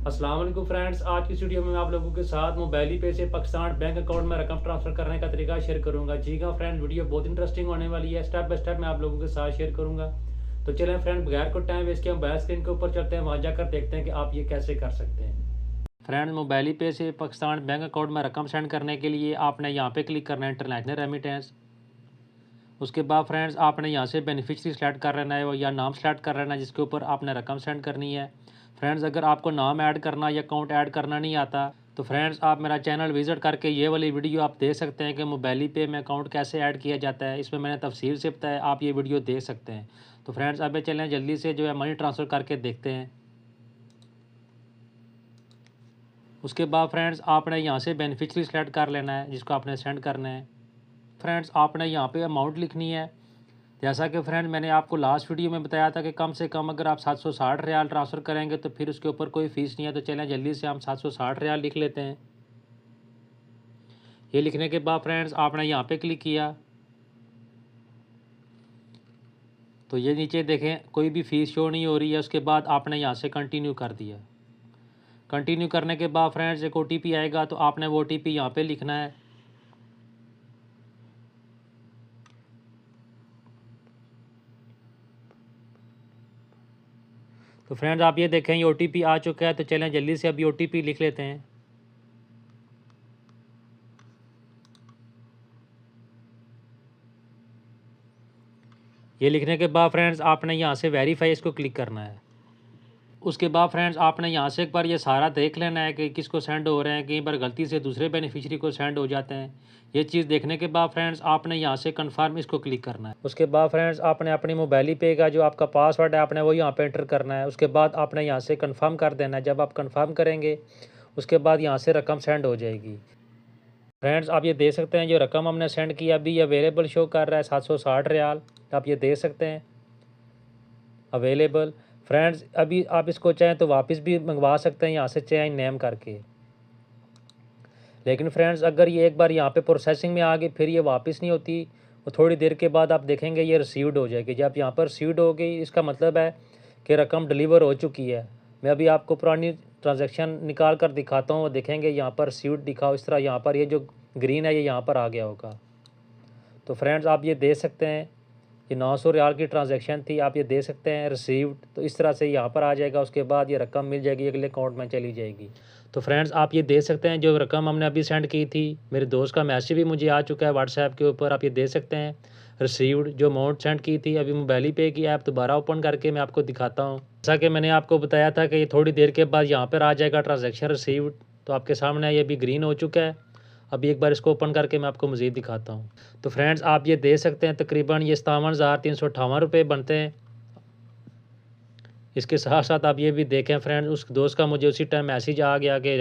अस्सलाम वालेकुम फ्रेंड्स, आज की इस वीडियो में मैं आप लोगों के साथ मोबाइल पे से पाकिस्तान बैंक अकाउंट में रकम ट्रांसफर करने का तरीका शेयर करूंगा। जी हाँ फ्रेंड, वीडियो बहुत इंटरेस्टिंग होने वाली है। स्टेप बाय स्टेप मैं आप लोगों के साथ शेयर करूंगा। तो चलें फ्रेंड, बगैर को टाइम वेस्ट किए हम मोबाइल स्क्रीन के ऊपर चलते हैं, वहाँ जाकर देखते हैं कि आप ये कैसे कर सकते हैं। फ्रेंड, मोबाइल पे से पाकिस्तान बैंक अकाउंट में रकम सेंड करने के लिए आपने यहाँ पे क्लिक करना है इंटरनेशनल रेमिटेंस। उसके बाद फ्रेंड्स आपने यहाँ से बेनिफिशरी सेलेक्ट कर लेना है या नाम सेलेक्ट कर लेना है जिसके ऊपर आपने रकम सेंड करनी है। फ्रेंड्स, अगर आपको नाम ऐड करना या अकाउंट ऐड करना नहीं आता तो फ्रेंड्स आप मेरा चैनल विज़िट करके ये वाली वीडियो आप देख सकते हैं कि मोबाइल पे में अकाउंट कैसे ऐड किया जाता है। इसमें मैंने तफसील से बताया, आप ये वीडियो देख सकते हैं। तो फ्रेंड्स अब चलें जल्दी से जो है मनी ट्रांसफ़र करके देखते हैं। उसके बाद फ्रेंड्स आपने यहाँ से बेनिफिशरी सेलेक्ट कर लेना है जिसको आपने सेंड करना है। फ्रेंड्स आपने यहाँ पे अमाउंट लिखनी है। जैसा कि फ्रेंड मैंने आपको लास्ट वीडियो में बताया था कि कम से कम अगर आप 760 रियाल ट्रांसफ़र करेंगे तो फिर उसके ऊपर कोई फ़ीस नहीं है। तो चलें जल्दी से हम 760 रियाल लिख लेते हैं। ये लिखने के बाद फ्रेंड्स आपने यहाँ पे क्लिक किया तो ये नीचे देखें कोई भी फ़ीस शो नहीं हो रही है। उसके बाद आपने यहाँ से कंटिन्यू कर दिया। कंटिन्यू करने के बाद फ्रेंड्स एक OTP आएगा तो आपने वो OTP यहाँ पे लिखना है। तो फ्रेंड्स आप ये देखें ये OTP आ चुका है। तो चलें जल्दी से अभी OTP लिख लेते हैं। ये लिखने के बाद फ्रेंड्स आपने यहाँ से वेरीफाई इसको क्लिक करना है। उसके बाद फ्रेंड्स आपने यहाँ से एक बार ये सारा देख लेना है कि किसको सेंड हो रहे हैं। कई बार गलती से दूसरे बेनिफिशियरी को सेंड हो जाते हैं। ये चीज़ देखने के बाद फ्रेंड्स आपने यहाँ से कंफर्म इसको क्लिक करना है। उसके बाद फ्रेंड्स आपने अपनी मोबाइल पे का जो आपका पासवर्ड है आपने वो यहाँ पे एंटर करना है। उसके बाद आपने यहाँ से कंफर्म कर देना है। जब आप कंफर्म करेंगे उसके बाद यहाँ से रकम सेंड हो जाएगी। फ्रेंड्स आप ये देख सकते हैं जो रकम हमने सेंड की अभी अवेलेबल शो कर रहा है 760 रियाल। आप ये देख सकते हैं अवेलेबल। फ्रेंड्स अभी आप इसको चाहें तो वापस भी मंगवा सकते हैं यहाँ से चेंज नेम करके। लेकिन फ्रेंड्स अगर ये एक बार यहाँ पे प्रोसेसिंग में आ गई फिर ये वापस नहीं होती। वो थोड़ी देर के बाद आप देखेंगे ये रिसीव्ड हो जाएगी। जब यहाँ पर रिसीव्ड हो गई इसका मतलब है कि रकम डिलीवर हो चुकी है। मैं अभी आपको पुरानी ट्रांजैक्शन निकाल कर दिखाता हूँ। वो देखेंगे यहाँ पर रिसीव्ड दिखाओ इस तरह यहाँ पर ये जो ग्रीन है ये यहाँ पर आ गया होगा। तो फ्रेंड्स आप ये देख सकते हैं ये 900 रियाल की ट्रांजैक्शन थी। आप ये दे सकते हैं रिसीव्ड। तो इस तरह से यहाँ पर आ जाएगा। उसके बाद ये रकम मिल जाएगी, अगले अकाउंट में चली जाएगी। तो फ्रेंड्स आप ये देख सकते हैं जो रकम हमने अभी सेंड की थी मेरे दोस्त का मैसेज भी मुझे आ चुका है व्हाट्सएप के ऊपर। आप ये देख सकते हैं रिसीव्ड जो अमाउंट सेंड की थी। अभी मोबाइल पे की ऐप दोबारा ओपन करके मैं आपको दिखाता हूँ। जैसा कि मैंने आपको बताया था कि ये थोड़ी देर के बाद यहाँ पर आ जाएगा ट्रांजेक्शन रिसीव्ड। तो आपके सामने ये भी ग्रीन हो चुका है। अभी एक बार इसको ओपन करके मैं आपको मज़ीद दिखाता हूँ। तो फ्रेंड्स आप ये देख सकते हैं तकरीबन ये 57,358 रुपये बनते हैं। इसके साथ साथ आप ये भी देखें फ्रेंड्स उस दोस्त का मुझे उसी टाइम मैसेज आ गया कि